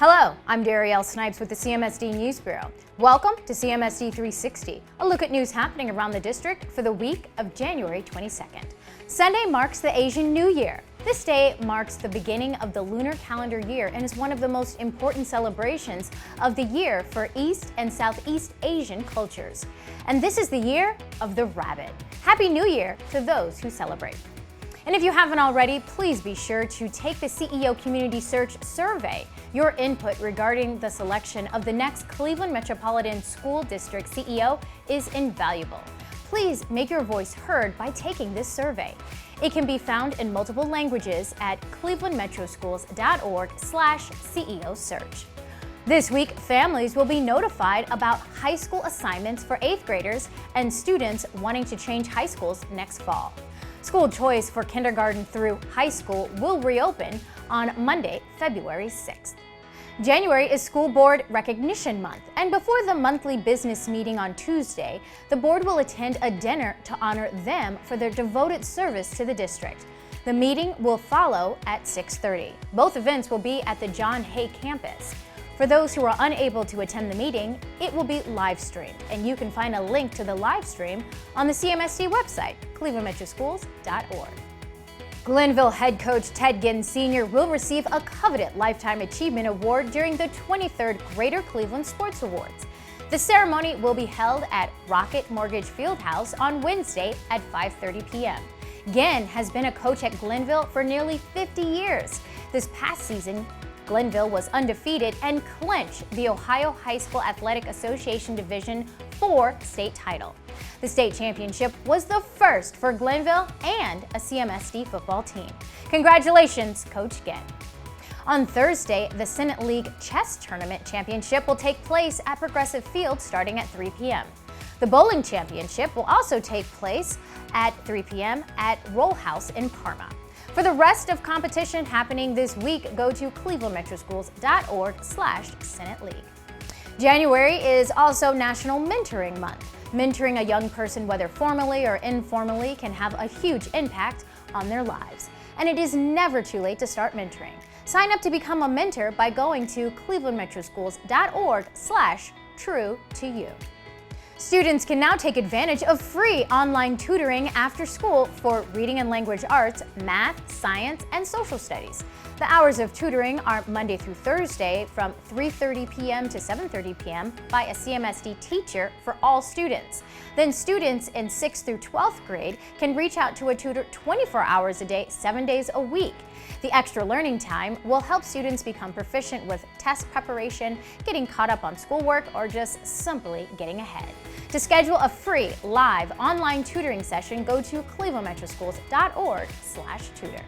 Hello, I'm Darielle Snipes with the CMSD News Bureau. Welcome to CMSD 360, a look at news happening around the district for the week of January 22nd. Sunday marks the Asian New Year. This day marks the beginning of the lunar calendar year and is one of the most important celebrations of the year for East and Southeast Asian cultures. And this is the year of the rabbit. Happy New Year to those who celebrate. And if you haven't already, please be sure to take the CEO Community Search Survey. Your input regarding the selection of the next Cleveland Metropolitan School District CEO is invaluable. Please make your voice heard by taking this survey. It can be found in multiple languages at clevelandmetroschools.org/CEO search. This week, families will be notified about high school assignments for 8th graders and students wanting to change high schools next fall. School choice for kindergarten through high school will reopen on Monday, February 6th. January is School Board Recognition Month, and before the monthly business meeting on Tuesday, the board will attend a dinner to honor them for their devoted service to the district. The meeting will follow at 6:30. Both events will be at the John Hay campus. For those who are unable to attend the meeting, it will be live streamed, and you can find a link to the live stream on the CMSD website, clevelandmetroschools.org. Glenville head coach Ted Ginn Sr. will receive a coveted Lifetime Achievement Award during the 23rd Greater Cleveland Sports Awards. The ceremony will be held at Rocket Mortgage FieldHouse on Wednesday at 5:30 p.m. Ginn has been a coach at Glenville for nearly 50 years. This past season, Glenville was undefeated and clinched the Ohio High School Athletic Association Division IV state title. The state championship was the first for Glenville and a CMSD football team. Congratulations, Coach Ginn. On Thursday, the Senate League Chess Tournament Championship will take place at Progressive Field starting at 3 p.m. The Bowling Championship will also take place at 3 p.m. at RollHouse in Parma. For the rest of competition happening this week, go to clevelandmetroschools.org/Senate League. January is also National Mentoring Month. Mentoring a young person, whether formally or informally, can have a huge impact on their lives. And it is never too late to start mentoring. Sign up to become a mentor by going to clevelandmetroschools.org/true-to-you. Students can now take advantage of free online tutoring after school for reading and language arts, math, science, and social studies. The hours of tutoring are Monday through Thursday from 3:30 p.m. to 7:30 p.m. by a CMSD teacher for all students. Then students in 6th through 12th grade can reach out to a tutor 24 hours a day, 7 days a week. The extra learning time will help students become proficient with test preparation, getting caught up on schoolwork, or just simply getting ahead. To schedule a free live online tutoring session, go to clevelandmetroschools.org/tutor.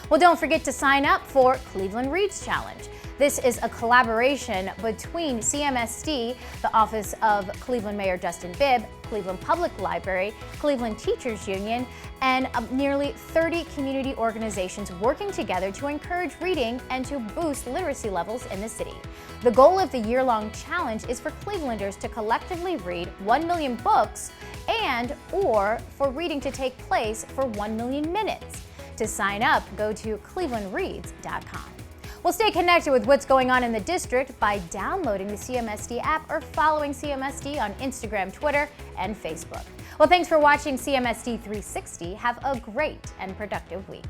Well, don't forget to sign up for Cleveland Reads Challenge. This is a collaboration between CMSD, the Office of Cleveland Mayor Justin Bibb, Cleveland Public Library, Cleveland Teachers Union, and nearly 30 community organizations working together to encourage reading and to boost literacy levels in the city. The goal of the year-long challenge is for Clevelanders to collectively read 1 million books or for reading to take place for 1 million minutes. To sign up, go to clevelandreads.com. We'll stay connected with what's going on in the district by downloading the CMSD app or following CMSD on Instagram, Twitter, and Facebook. Well, thanks for watching CMSD 360. Have a great and productive week.